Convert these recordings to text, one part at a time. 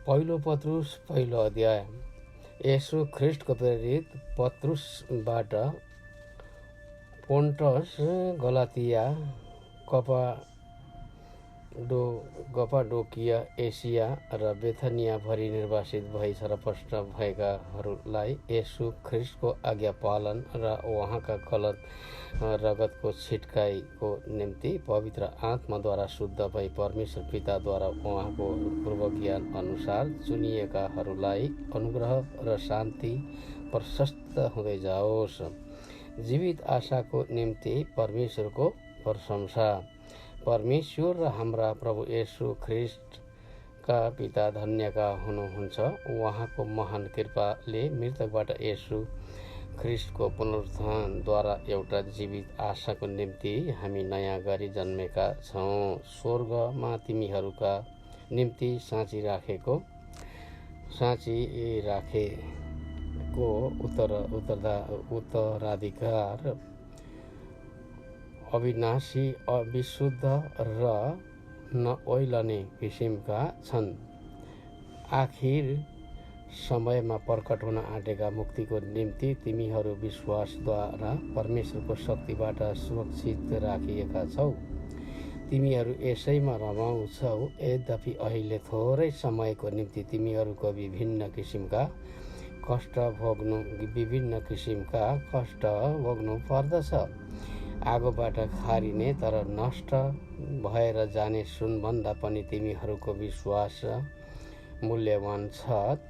पहिलो पत्रुस पहिलो अध्याय। येशू ख्रिस्टको प्रेरित पत्रुसबाट पोन्टस, गलातिया, कपाडोकिया, एसिया र बेथनियाभरि निर्वासित भई छरपष्ट भएकाहरूलाई येशू ख्रिस्टको आज्ञा पालन र उहाँका रगतको छिटकाइको निम्ति पवित्र आत्माद्वारा शुद्ध भई परमेश्वर पिताद्वारा उहाँको पूर्व ज्ञान अनुसार चुनिएकाहरूलाई अनुग्रह र शान्ति प्रशस्त हुँदै जाओस्। जीवित आशाको निम्ति परमेश्वरको प्रशंसा। परमेश्वर र हाम्रा प्रभु येशू ख्रिस्टका पिता धन्यका हुनुहुन्छ। उहाँको महान कृपाले मृतकबाट येशू ख्रिस्टको पुनरुत्थानद्वारा एउटा जीवित आशाको निम्ति हामी नयाँ गरी जन्मेका छौँ। स्वर्गमा तिमीहरूका निम्ति साँची राखेको उत्तराधिकार अविनाशी, अविशुद्ध र नओइलने किसिमका छन्। आखिर समयमा प्रकट हुन आँटेका मुक्तिको निम्ति तिमीहरू विश्वासद्वारा परमेश्वरको शक्तिबाट सुरक्षित राखिएका छौ। तिमीहरू यसैमा रमाउँछौ। यद्यपि अहिले थोरै समयको निम्ति तिमीहरूको विभिन्न किसिमका कष्ट भोग्नु पर्दछ। आगोबाट खारिने तर नष्ट भएर जाने सुनभन्दा पनि तिमीहरूको विश्वास मूल्यवान छ।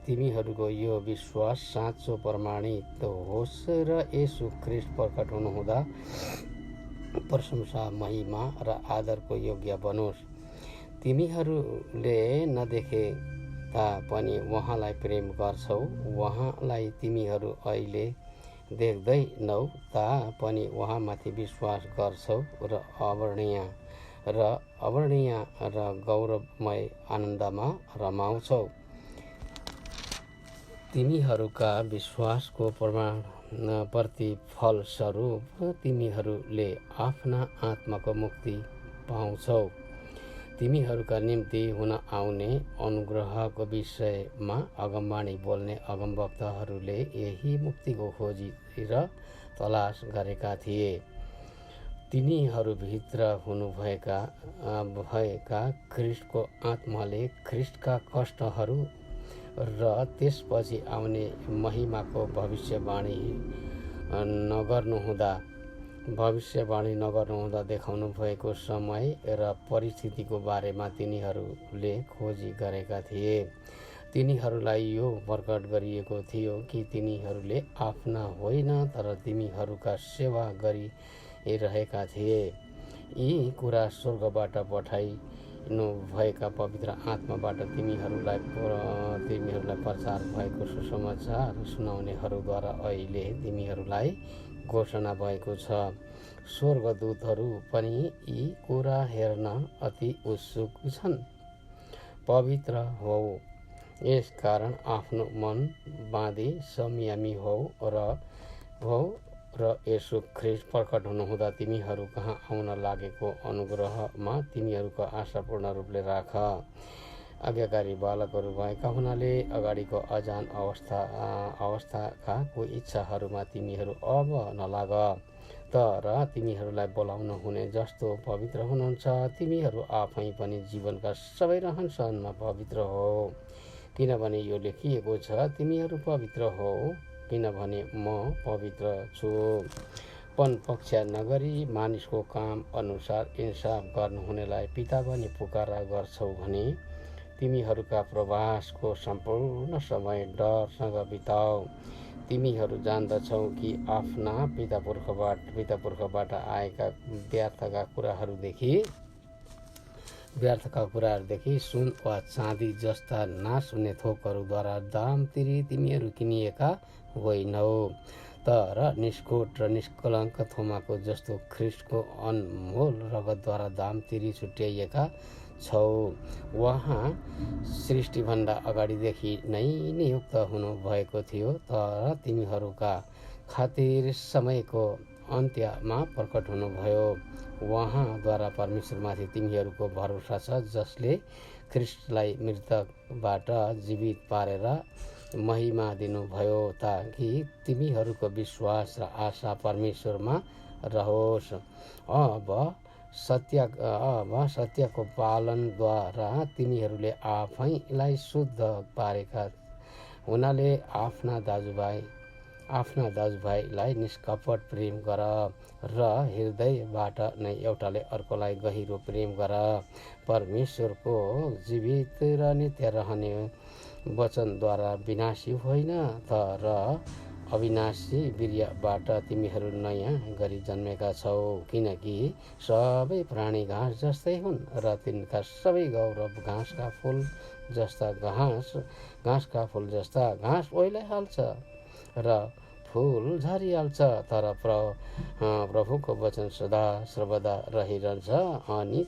तिमीहरूको यो विश्वास साँचो प्रमाणित होस् र येशू ख्रिस्ट प्रकट हुनुहुँदा प्रशंसा, महिमा र आदरको योग्य बनोस्। तिमीहरूले नदेखे तापनि उहाँलाई प्रेम गर्छौ। उहाँलाई तिमीहरू अहिले देख्दैनौ तापनि उहाँमाथि विश्वास गर्छौ र अवर्णनीय र गौरवमय आनन्दमा रमाउँछौ। तिमीहरूका विश्वासको प्रतिफलस्वरूप तिमीहरूले आफ्ना आत्माको मुक्ति पाउँछौ। तिमीहरूका निम्ति हुन आउने अनुग्रहको विषयमा अगमवाणी बोल्ने अगमवक्ताहरूले यही मुक्तिको खोजी र तलास गरेका थिए। तिनीहरूभित्र हुनुभएका ख्रिस्टको आत्माले ख्रिस्टका कष्टहरू र त्यसपछि आउने महिमाको भविष्यवाणी नगर्नुहुँदा देखाउनु भएको समय र परिस्थितिको बारेमा तिनीहरूले खोजी गरेका थिए। तिनीहरूलाई यो प्रकट गरिएको थियो कि तिनीहरूले आफ्ना होइन तर तिमीहरूका सेवा गरिरहेका थिए। यी कुरा स्वर्गबाट पठाइनु भएका पवित्र आत्माबाट तिमीहरूलाई प्रचार भएको सुसमाचार सुनाउनेहरूद्वारा अहिले तिमीहरूलाई घोषणा भएको छ। स्वर्गदूतहरू पनि यी कुरा हेर्न अति उत्सुक छन्। पवित्र हौ, यसकारण आफ्नो मन बाँधी संयमी हौ र येशू ख्रिस्ट प्रकट हुनुहुँदा तिमीहरू कहाँ आउन लागेको अनुग्रहमा तिमीहरूको आशा पूर्ण रूपले राख। आज्ञाकारी बालकहरू भएका हुनाले अगाडिको अजान अवस्थाका कोही इच्छाहरूमा तिमीहरू अब नलाग, तर तिमीहरूलाई बोलाउनु हुने जस्तो पवित्र हुनुहुन्छ तिमीहरू आफै पनि जीवनका सबै रहनसहनमा पवित्र हो। किनभने यो लेखिएको छ, तिमीहरू पवित्र हो किनभने म पवित्र छु। पनपक्षा नगरी मानिसको काम अनुसार इन्साफ गर्नुहुनेलाई पिता भनी पुकारा गर्छौ भने तिमीहरूका प्रवासको सम्पूर्ण समय डरसँग बिताऊ। तिमीहरू जान्दछौ कि आफ्ना पितापुर्खबाट आएका व्यर्थका कुराहरूदेखि सुन वा चाँदी जस्ता नाश हुने थोकहरूद्वारा दाम तिरी तिमीहरू किनिएका होइनौ, तर निष्कोट र निष्कलङ्क थोमाको जस्तो ख्रिस्टको अनमोल रगतद्वारा दाम तिरी छुट्याइएका छौ। उहाँ सृष्टिभन्दा अगाडिदेखि नै नियुक्त हुनुभएको थियो, तर तिमीहरूका खातिर समयको अन्त्यमा प्रकट हुनुभयो। उहाँद्वारा परमेश्वरमाथि तिमीहरूको भरोसा छ, जसले ख्रिस्टलाई मृतकबाट जीवित पारेर महिमा दिनुभयो ताकि तिमीहरूको विश्वास र आशा परमेश्वरमा रहोस्। अब सत्यको पालनद्वारा तिमीहरूले आफैलाई शुद्ध पारेका हुनाले आफ्ना दाजुभाइलाई निष्कपट प्रेम गर र हृदयबाट नै एउटाले अर्कोलाई गहिरो प्रेम गर। परमेश्वरको जीवित र नित्य रहने वचनद्वारा विनाशी होइन तर अविनाशी वीर्यबाट तिमीहरू नयाँ गरी जन्मेका छौ, किनकि सबै प्राणी घाँस जस्तै हुन् र तिनका सबै गौरव घाँसका फूल जस्ता घाँस ओइलाइहाल्छ र फूल झरिहाल्छ, तर प्रभुको वचन सदा सर्वदा रहिरहन्छ। अनि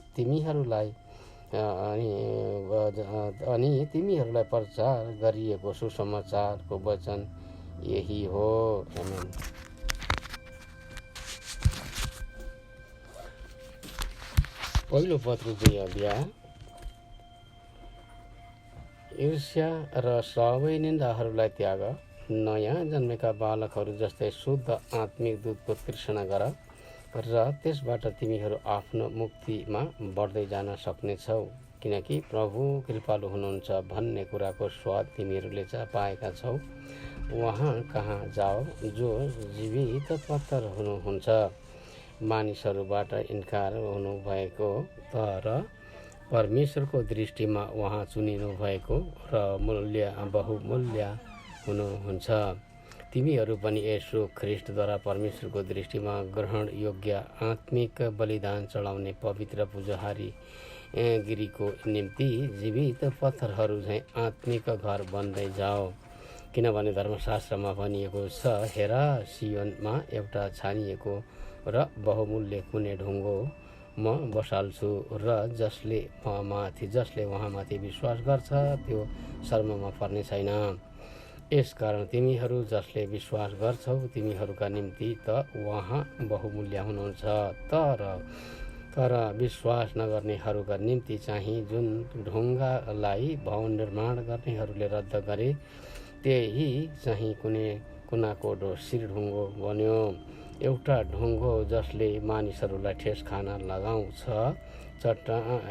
तिमीहरूलाई प्रचार गरिएको सुसमाचारको वचन यही हो। आमेन। पहिलो पत्र 2 अध्याय। ईर्ष्या र सबै निन्दाहरूलाई त्याग, नयाँ जन्मेका बालकहरू जस्तै शुद्ध आत्मिक दूधको तृष्णा गर र त्यसबाट तिमीहरू आफ्नो मुक्तिमा बढ्दै जान सक्नेछौ, किनकि प्रभु कृपालु हुनुहुन्छ भन्ने कुराको स्वाद तिमीहरूले पाएका छौ। उहाँ कहाँ जाओ जो जीवित पत्थर हुनुहुन्छ, मानिसहरूबाट इन्कार हुनुभएको तर परमेश्वरको दृष्टिमा उहाँ चुनिनु भएको र बहुमूल्य हुनुहुन्छ। तिमीहरू पनि यसो ख्रिस्टद्वारा परमेश्वरको दृष्टिमा ग्रहण योग्य आत्मिक बलिदान चढाउने पवित्र पुजाहारी गिरीको निम्ति जीवित पत्थरहरू झैँ आत्मिक घर बन्दै जाओ, किनभने धर्मशास्त्रमा भनिएको छ, हेर सियोनमा एउटा छानिएको र बहुमूल्य कुनै ढुङ्गो म बसाल्छु र जसले उहाँमाथि विश्वास गर्छ त्यो शर्ममा पर्ने छैन। यसकारण तिमीहरू जसले विश्वास गर्छौ तिमीहरूका निम्ति त उहाँ बहुमूल्य हुनुहुन्छ, तर विश्वास नगर्नेहरूका निम्ति चाहिँ जुन ढुङ्गालाई भवन निर्माण गर्नेहरूले रद्द गरे त्यही चाहिँ कुनाको शिर ढुङ्गो बन्यो। एउटा ढुङ्गो जसले मानिसहरूलाई ठेस खान लगाउँछ,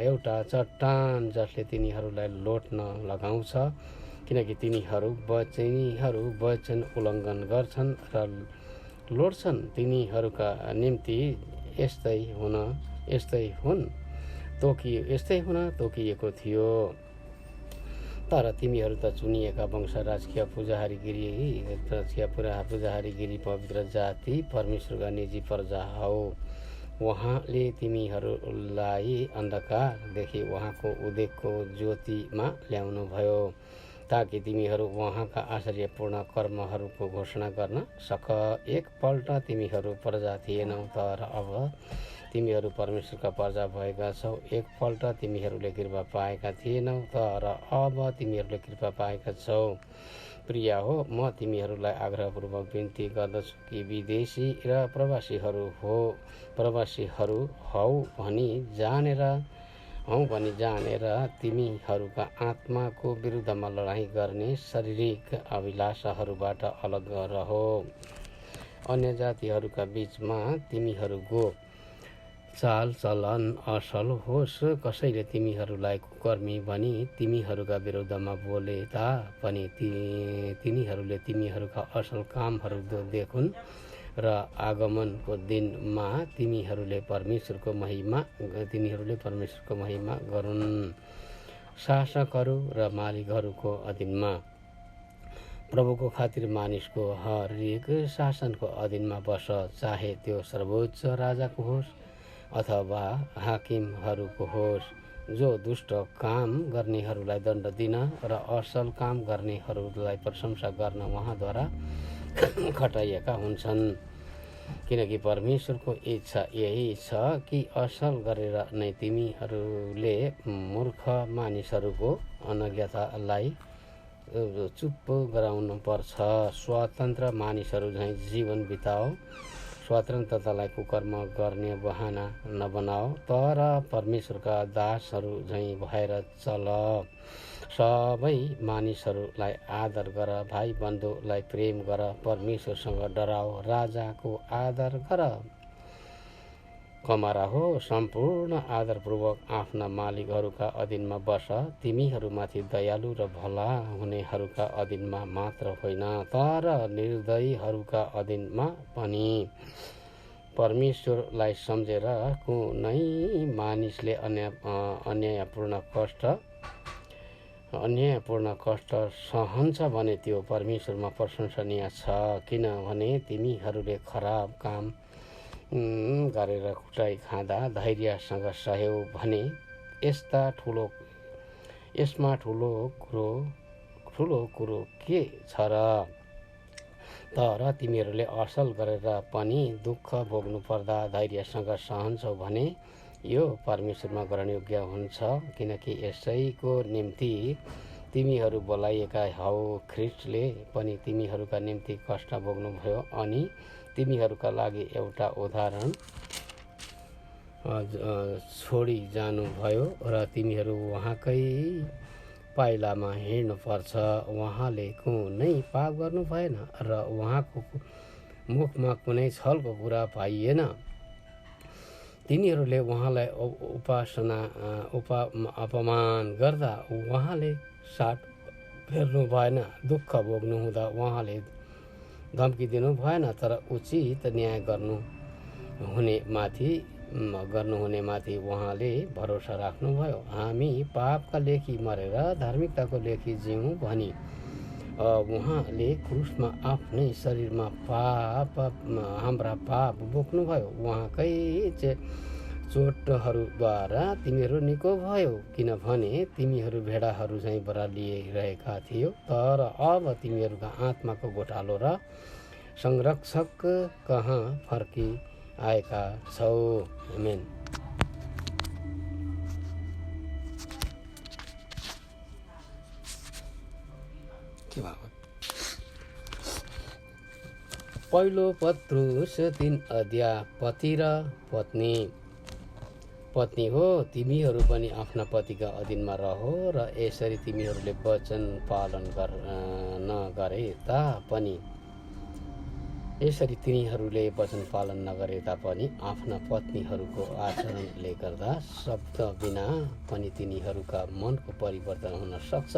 एउटा चट्टान जसले तिनीहरूलाई लोट्न लगाउँछ, किनकि तिनीहरू वचन उल्लङ्घन गर्छन् र लोट्छन्। तिनीहरूका निम्ति यस्तै हुन तोकिएको थियो। तर तिमीहरू त चुनिएका वंश, राजकीय पुजाहारीगिरी, पवित्र जाति, परमेश्वरका निजी प्रजा हौ। उहाँले तिमीहरूलाई अन्धकारदेखि उहाँको उदयको ज्योतिमा ल्याउनु भयो, ताकि तिमीहरू उहाँका आश्चर्यपूर्ण कर्महरूको घोषणा गर्न सक। एकपल्ट तिमीहरू प्रजा थिएनौ तर अब तिमीहरू परमेश्वरका प्रजा भएका छौ। एकपल्ट तिमीहरूले कृपा पाएका थिएनौ तर अब तिमीहरूले कृपा पाएका छौ। प्रिय हो, म तिमीहरूलाई आग्रहपूर्वक बिन्ती गर्दछु कि विदेशी र प्रवासीहरू हौ भनी जानेर तिमीहरूका आत्माको विरुद्धमा लडाईँ गर्ने शारीरिक अभिलाषाहरूबाट अलग रहो। अन्य जातिहरूका बीचमा तिमीहरूको चाल चलन असल होस्। कसैले तिमीहरूलाई कुकर्मी भनी तिमीहरूका विरुद्धमा बोले तापनि तिनीहरूले तिमीहरूका असल कामहरू देखुन् र आगमनको दिनमा तिनीहरूले परमेश्वरको महिमा गरून्। शासकहरू र मालिकहरूको अधीनमा प्रभुको खातिर मानिसको हरेक शासनको अधीनमा बस, चाहे त्यो सर्वोच्च राजाको होस् अथवा हाकिमहरूको होस्, जो दुष्ट काम गर्नेहरूलाई दण्ड दिन र असल काम गर्नेहरूलाई प्रशंसा गर्न उहाँद्वारा खटाइएका हुन्छन्। किनकि परमेश्वरको इच्छा यही छ कि असल गरेर नै तिमीहरूले मूर्ख मानिसहरूको अनज्ञतालाई चुप गराउनु पर्छ। स्वतन्त्र मानिसहरू झैँ जीवन बिताओ, स्वतन्त्रतालाई कुकर्म गर्ने बहाना नबनाओ, तर परमेश्वरका दासहरू झैँ भएर चल। सबै मानिसहरूलाई आदर गर, भाइ बन्धुलाई प्रेम गर, परमेश्वरसँग डराओ, राजाको आदर गर। कमारा हो, सम्पूर्ण आदरपूर्वक आफ्ना मालिकहरूका अधीनमा बस। तिमीहरूमाथि दयालु र भला हुनेहरूका अधीनमा मात्र होइन, तर निर्दयीहरूका अधीनमा पनि। परमेश्वरलाई सम्झेर कुनै मानिसले अन्यायपूर्ण कष्ट सहन्छ भने त्यो परमेश्वरमा प्रशंसनीय छ, किनभने तिमीहरूले खराब काम गरेर कुटाइ खाँदा धैर्यसँग सहयौ भने यसमा ठुलो कुरो के छ र? तर तिमीहरूले असल गरेर पनि दुःख भोग्नु पर्दा धैर्यसँग सहन्छौ भने यो परमेश्वरमा ग्रहण योग्य हुन्छ, किनकि यसैको निम्ति तिमीहरू बोलाइएका हौ। ख्रीष्टले पनि तिमीहरूका निम्ति कष्ट भोग्नुभयो अनि तिमीहरूका लागि एउटा उदाहरण छोडी जानुभयो र तिमीहरू उहाँकै पाइलामा हिँड्नुपर्छ। उहाँले कुनै पाप गर्नु भएन र उहाँको मुखमा कुनै छलको कुरा पाइएन। तिनीहरूले उहाँलाई अपमान गर्दा उहाँले साट फेर्नु भएन, दुःख भोग्नु हुँदा उहाँले धम्की दिनु भएन, तर उचित न्याय गर्नुहुने माथि उहाँले भरोसा राख्नुभयो। हामी पापका लेखी मरेर धार्मिकताको लेखी जिउँ भनी उहाँले क्रुसमा आफ्नै शरीरमा हाम्रा पाप बोक्नुभयो। उहाँकै चोटहरूद्वारा तिमीहरू निको भयो, किनभने तिमीहरू भेडाहरू झैँ बरालिरहेका थियौ, तर अब तिमीहरूका आत्माको घोटालो र संरक्षक कहाँ फर्किआएका छौ। आमेन। पहिलो पत्रुस 3 अध्याय। पति र पत्नी हो, तिमीहरू पनि आफ्ना पतिका अधीनमा रहो र यसरी तिमीहरूले वचन पालन नगरे तापनि आफ्ना पत्नीहरूको आचरणले गर्दा शब्द बिना पनि तिनीहरूका मनको परिवर्तन हुन सक्छ।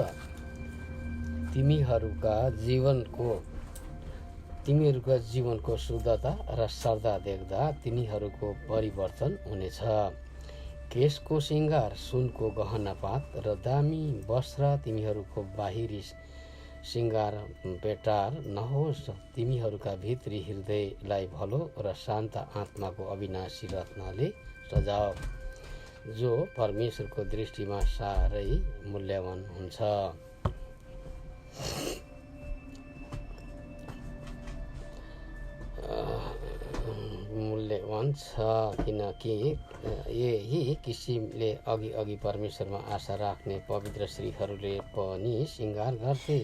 तिमीहरूका जीवनको शुद्धता र श्रद्धा देख्दा तिनीहरूको परिवर्तन हुनेछ। केशको श्रृङ्गार, सुनको गहनापात र दामी वस्त्र तिमीहरूको बाहिरी श्रृङ्गार बेटार नहोस्। तिमीहरूका भित्री हृदयलाई भलो र शान्त आत्माको अविनाशी रत्नले सजाओ, जो परमेश्वरको दृष्टिमा साह्रै मूल्यवान हुन्छ। किनकि यही किसिमले अघि परमेश्वरमा आशा राख्ने पवित्र स्त्रीहरूले पनि श्रृङ्गार गर्थे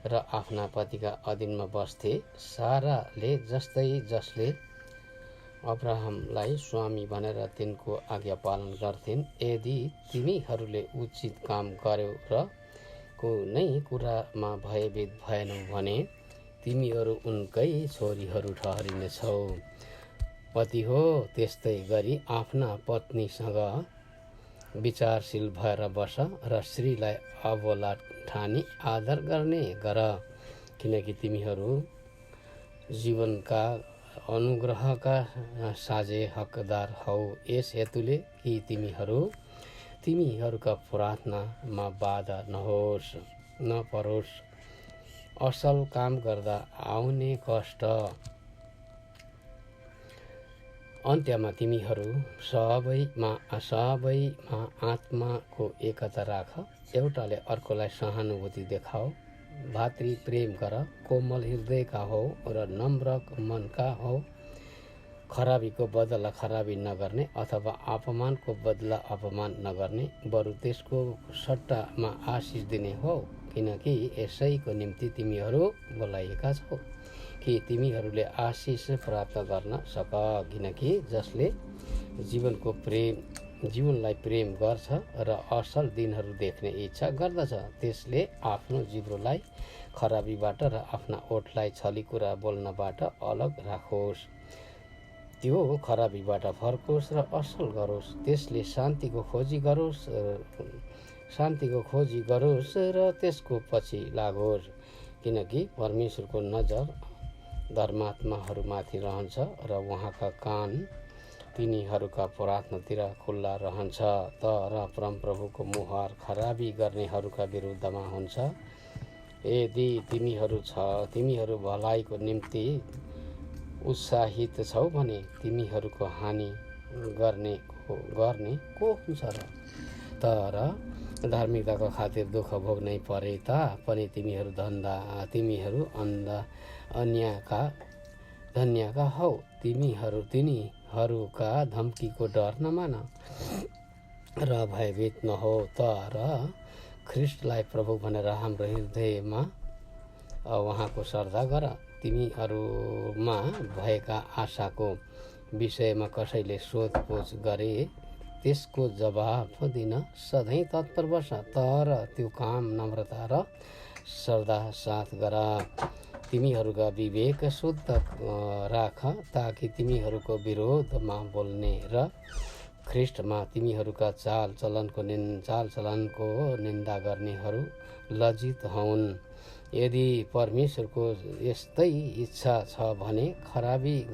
र आफ्ना पतिका अधीनमा बस्थे। साराले जसले अब्राहमलाई स्वामी भनेर तिनको आज्ञा पालन गर्थिन्। यदि तिमीहरूले उचित काम गर्यौ र कुनै कुरामा भयभीत भएनौ भने तिमीहरू उनकै छोरीहरू ठहरिनेछौ। पति हो, त्यस्तै गरी आफ्ना पत्नीसँग विचारशील भएर बस र स्त्रीलाई अबोला ठानी आदर गर्ने गर, किनकि तिमीहरू जीवनका अनुग्रहका साझे हकदार हौ। यस हेतुले कि तिमीहरूका प्रार्थनामा बाधा नपरोस्। असल काम गर्दा आउने कष्ट अन्त्यमा तिमीहरू सबैमा आत्माको एकता राख, एउटाले अर्कोलाई सहानुभूति देखाओ, भातृ प्रेम गर, कोमल हृदयका हौ र नम्र मनका हौ। खराबीको बदला खराबी नगर्ने अथवा अपमानको बदला अपमान नगर्ने, बरु त्यसको सट्टामा आशिष दिने हो, किनकि यसैको निम्ति तिमीहरू बोलाइएका छौ। कि तिमीहरूले आशिष प्राप्त गर्न सक, किनकि जसले जीवनलाई प्रेम गर्छ र असल दिनहरू देख्ने इच्छा गर्दछ त्यसले आफ्नो जिब्रोलाई खराबीबाट र आफ्ना ओठलाई छली कुरा बोल्नबाट अलग राखोस्। त्यो खराबीबाट फर्कोस् र असल गरोस्। त्यसले शान्तिको खोजी गरोस् र त्यसको पछि लागोस्, किनकि परमेश्वरको नजर धर्मात्माहरूमाथि रहन्छ र उहाँका कान तिनीहरूका प्रार्थनातिर खुल्ला रहन्छ। तर परमप्रभुको मुहार खराबी गर्नेहरूका विरुद्धमा हुन्छ। यदि तिमीहरू भलाइको निम्ति उत्साहित छौ भने तिमीहरूको हानि गर्ने को हुन्छ र? तर धार्मिकताको खातिर दुःख भोग्नै परे तापनि तिमीहरू धन्यका हौ। तिनीहरूका धम्कीको डर नमान र भयभीत नहो, तर ख्रिस्टलाई प्रभु भनेर हाम्रो हृदयमा उहाँको श्रद्धा गर। तिमीहरूमा भएका आशाको विषयमा कसैले सोधपुछ गरे त्यसको जवाफ दिन सधैँ तत्पर बस, तर त्यो काम नम्रता र श्रद्धा साथ गर। तिमीहरूका विवेक शुद्ध राख, ताकि तिमीहरूको विरोधमा बोल्ने र ख्रिस्टमा तिमीहरूका चालचलनको निन्दा गर्नेहरू लज्जित हौन्। यदि परमेश्वरको यस्तै इच्छा छ भने खराबी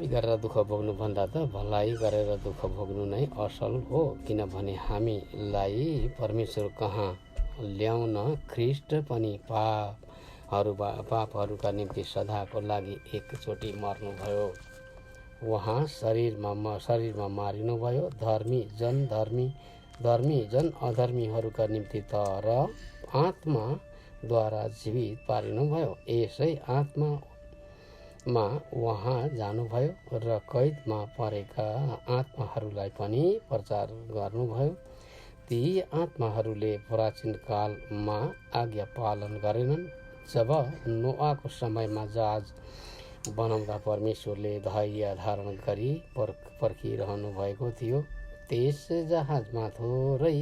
गरेर दुःख भोग्नु भन्दा त भलाइ गरेर दुःख भोग्नु नै असल हो, किनभने हामीलाई परमेश्वर कहाँ ल्याउन ख्रिस्ट पनि पापहरूका निम्ति सदाको लागि एकचोटि मर्नुभयो। उहाँ शरीरमा मारिनुभयो, धर्मी जन अधर्मीहरूका निम्ति, तर आत्माद्वारा जीवित पारिनुभयो। यसै आत्मामा उहाँ जानुभयो र कैदमा परेका आत्माहरूलाई पनि प्रचार गर्नुभयो। ती आत्माहरूले प्राचीन कालमा आज्ञा पालन गरेनन्। जब नोआको समयमा जहाज बनाउँदा परमेश्वरले धैर्य धारण गरी पर्खिरहनु भएको थियो। त्यस जहाजमा थोरै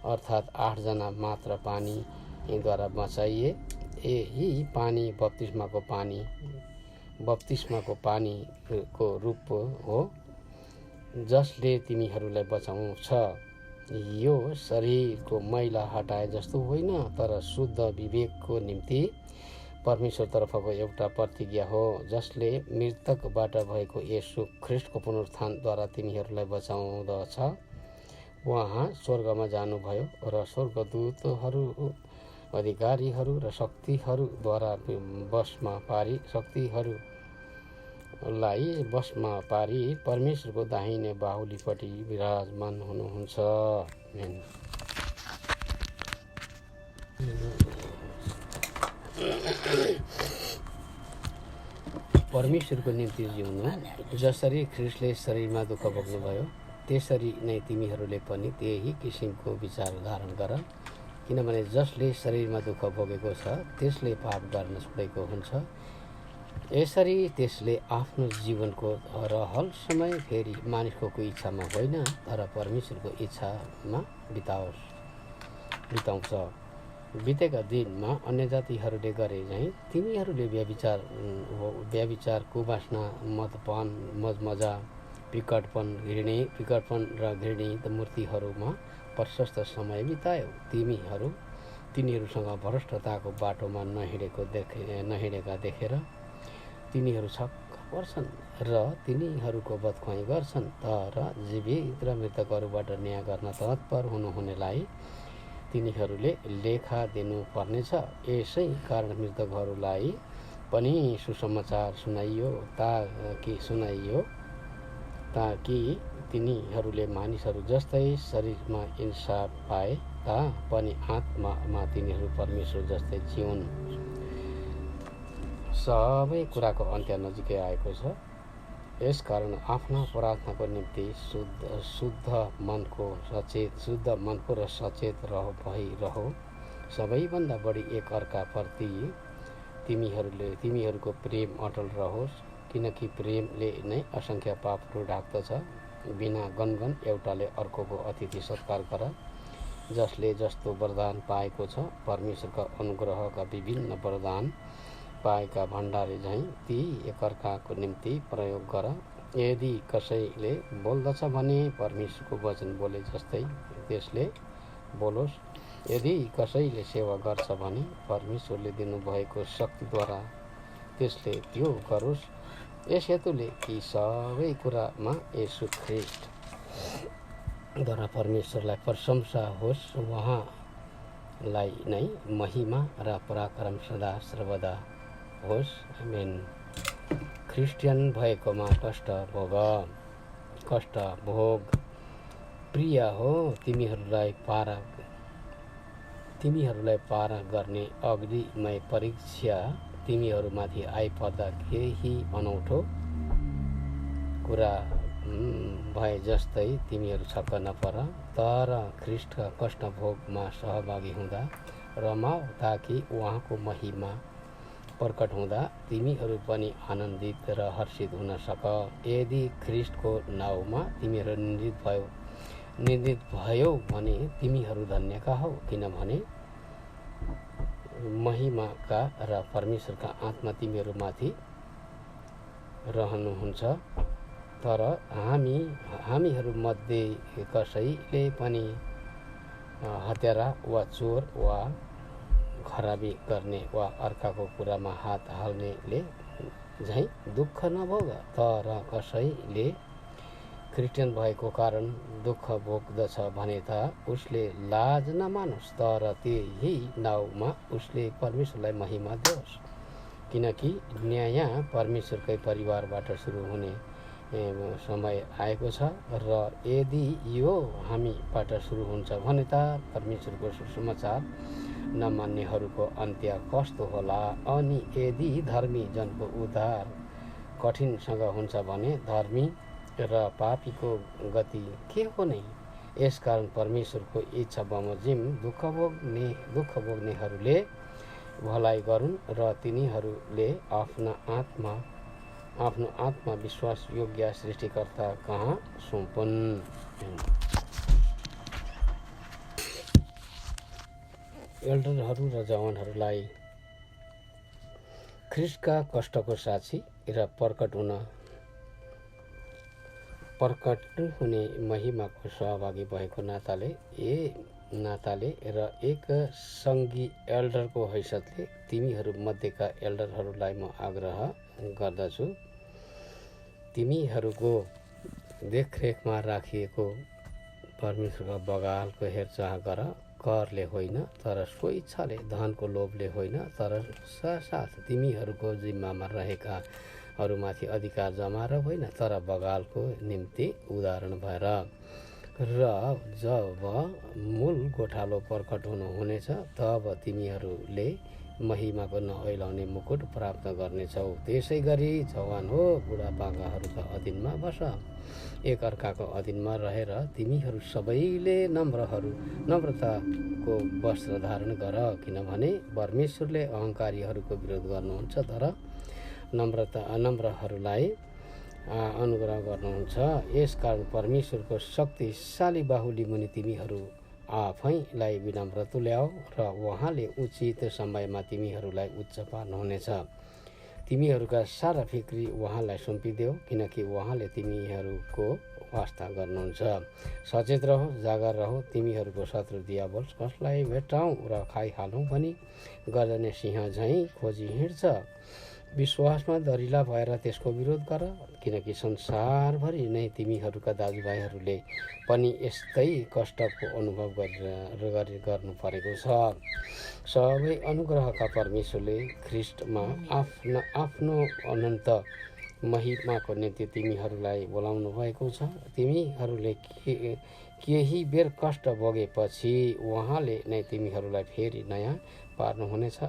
अर्थात् 8 जना मात्र पानीद्वारा बचाइए। यही पानी बप्तिस्माको पानीको रूप हो, जसले तिमीहरूलाई बचाउँछ। यो शरीरको मैला हटाए जस्तो होइन, तर शुद्ध विवेकको निम्ति परमेश्वरतर्फको एउटा प्रतिज्ञा हो, जसले मृतकबाट भएको येशू ख्रिस्टको पुनरुत्थानद्वारा तिमीहरूलाई बचाउँदछ। उहाँ स्वर्गमा जानुभयो र स्वर्गदूतहरू, अधिकारीहरू र शक्तिहरूलाई बसमा पारी परमेश्वरको दाहिने बाहुलीपट्टि विराजमान हुनुहुन्छ। परमेश्वरको निम्ति जिउनु। जसरी ख्रिस्टले शरीरमा दुःख भोग्नुभयो, त्यसरी नै तिमीहरूले पनि त्यही किसिमको विचार धारण गर, किनभने जसले शरीरमा दुःख भोगेको छ त्यसले पाप गर्न छोडेको हुन्छ। यसरी त्यसले आफ्नो जीवनको रहल समय फेरि मानिसको इच्छामा होइन, तर परमेश्वरको इच्छामा बिताउँछ। बितेका दिनमा अन्य जातिहरूले गरे झैँ तिमीहरूले व्यभिचार, कुवासना, मदपान, मजमजा, विकटपन र घृणित मूर्तिहरूमा प्रशस्त समय बितायो। तिनीहरूसँग भ्रष्टताको बाटोमा नहिँडेका देखेर तिनीहरू छक्क पर्छन् र तिनीहरूको बदख्वाइ गर्छन्। तर जीवित र मृतकहरूबाट न्याय गर्न तत्पर हुनेलाई तिनीहरूले लेखा दिनुपर्नेछ। यसै कारण मृतकहरूलाई पनि सुसमाचार सुनाइयो, ताकि तिनीहरूले मानिसहरू जस्तै शरीरमा इन्साफ पाए तापनि आत्मामा तिनीहरू परमेश्वर जस्तै जिउन्। सबै कुराको अन्त्य नजिकै आएको छ। यसकारण आफ्ना प्रार्थनाको निम्ति शुद्ध मनको र सचेत भइरहो। सबैभन्दा बढी एक अर्काप्रति तिमीहरूको प्रेम अटल रहोस्, किनकि प्रेमले नै असंख्य पापहरू ढाक्दछ। बिना गनगन एउटाले अर्कोको अतिथि सत्कार गर। जसले जस्तो वरदान पाएको छ, परमेश्वरका अनुग्रहका विभिन्न वरदान पाएका भण्डारी झैँ ती एकअर्काको निम्ति प्रयोग गर। यदि कसैले बोल्दछ भने परमेश्वरको वचन बोले जस्तै त्यसले बोलोस्। यदि कसैले सेवा गर्छ भने परमेश्वरले दिनुभएको शक्तिद्वारा त्यसले त्यो गरोस्। यस हेतुले ती सबै कुरामा येशू ख्रीष्टद्वारा परमेश्वरलाई प्रशंसा होस्। उहाँलाई नै महिमा र पराक्रम सदा सर्वदा होस्। आमेन। क्रिस्चियन भएकोमा कष्ट भोग प्रिय हो। तिमीहरूलाई पार गर्ने अग्निमय परीक्षा तिमीहरूमाथि आइपर्दा केही अनौठो कुरा भए जस्तै तिमीहरू छक्क नपर। तर ख्रीष्टका कष्ट भोगमा सहभागी हुँदा रमाऊ, ताकि उहाँको महिमा प्रकट हुँदा तिमीहरू पनि आनन्दित र हर्षित हुन सक। यदि ख्रीष्टको नाउँमा तिमीहरू निन्दित भयो भने तिमीहरू धन्यका हौ, किनभने महिमाका र परमेश्वरका आत्मा तिमीहरूमाथि रहनुहुन्छ। तर हामीहरूमध्ये कसैले पनि हत्यारा वा चोर वा खराबी गर्ने वा अर्काको कुरामा हात हाल्नेले झैँ दुःख नभोग। तर कसैले क्रिस्चियन भएको कारण दुःख भोग्दछ भने त उसले लाज नमानोस्, तर त्यही नाउँमा उसले परमेश्वरलाई महिमा दियोस्। किनकि न्याय परमेश्वरकै परिवारबाट सुरु हुने समय आएको छ, र यदि यो हामीबाट सुरु हुन्छ भने त परमेश्वरको सुसमाचार नमान्नेहरूको अन्त्य कस्तो होला। अनि यदि धर्मी जनको उद्धार कठिनसँग हुन्छ भने धर्मी र पापीको गति के हो नै। यसकारण परमेश्वरको इच्छा बमोजिम दुःख भोग्नेहरूले भलाइ गरून् र तिनीहरूले आफ्नो आत्मा विश्वास योग्य सृष्टिकर्ता कहाँ सुम्पुन्। एल्डरहरू र जवानहरूलाई ख्रीष्टका कष्टको साक्षी र प्रकट हुने महिमाको सहभागी भएको नाताले र एक सङ्गी एल्डरको हैसियतले तिमीहरू मध्येका एल्डरहरूलाई म आग्रह गर्दछु, तिमीहरूको देखरेखमा राखिएको परमेश्वरका बगालको हेरचाह गर। करले होइन तर स्वेच्छाले, धनको लोभले होइन तर साथ तिमीहरूको जिम्मामा रहेकाहरूमाथि अधिकार जमाएर होइन तर बगालको निम्ति उदाहरण भएर। र जब मूल गोठालो प्रकट हुनेछ तब तिमीहरूले महिमाको नओइलाउने मुकुट प्राप्त गर्नेछौ। त्यसै गरी जवान हो बुढापाकाहरूका अधीनमा बस। एकअर्काको अधीनमा रहेर तिमीहरू सबैले नम्रताको वस्त्र धारण गर, किनभने परमेश्वरले अहङ्कारीहरूको विरोध गर्नुहुन्छ तर नम्रहरूलाई अनुग्रह गर्नुहुन्छ। यसकारण परमेश्वरको शक्तिशाली बाहुली मुनि तिमीहरू आफैलाई विनम्र तुल्याऊ र उहाँले उचित समयमा तिमीहरूलाई उच्च पार्नुहुनेछ। तिमीहरूका सारा फिक्री उहाँलाई सुम्पिदेऊ, किनकि उहाँले तिमीहरूको वास्ता गर्नुहुन्छ। सचेत रहो, जागर रहो। तिमीहरूको शत्रु दियावल कसलाई भेटाउँ र खाइहालौँ भनी गर्जने सिंह झैँ खोजी हिँड्छ। विश्वासमा दरिला भएर त्यसको विरोध गर, किनकि संसारभरि नै तिमीहरूका दाजुभाइहरूले पनि यस्तै कष्टको अनुभव गर्नु परेको छ। सबै अनुग्रहका परमेश्वरले ख्रीष्टमा आफ्नो अनन्त महिमाको निम्ति तिमीहरूलाई बोलाउनु भएको छ। तिमीहरूले केही बेर कष्ट भोगेपछि उहाँले नै तिमीहरूलाई फेरि नयाँ पार्नुहुनेछ,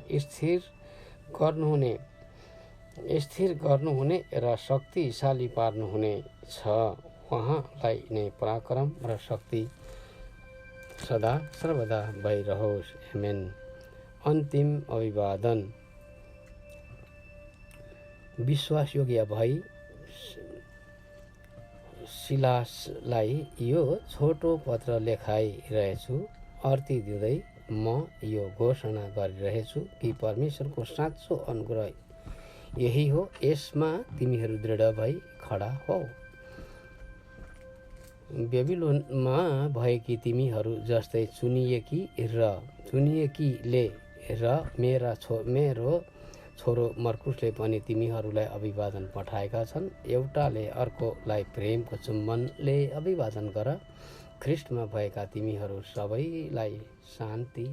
स्थिर गर्नुहुने र शक्तिशाली पार्नुहुने छ। उहाँलाई नै पराक्रम र शक्ति सदा सर्वदा भइरहोस्। आमेन। अन्तिम अभिवादन। विश्वासयोग्य भई सिलासलाई यो छोटो पत्र लेखाइरहेछु। अर्ती दिँदै म यो घोषणा गरिरहेछु कि परमेश्वरको साँचो अनुग्रह यही हो, यसमा तिमीहरू दृढ भई खडा हो। बेबिलोनमा भएकी तिमीहरू जस्तै चुनिएकीले र मेरो छोरो मर्कुसले पनि तिमीहरूलाई अभिवादन पठाएका छन्। एउटाले अर्कोलाई प्रेमको चुम्बनले अभिवादन गर। ख्रिस्टमा भएका तिमीहरू सबैलाई शान्ति।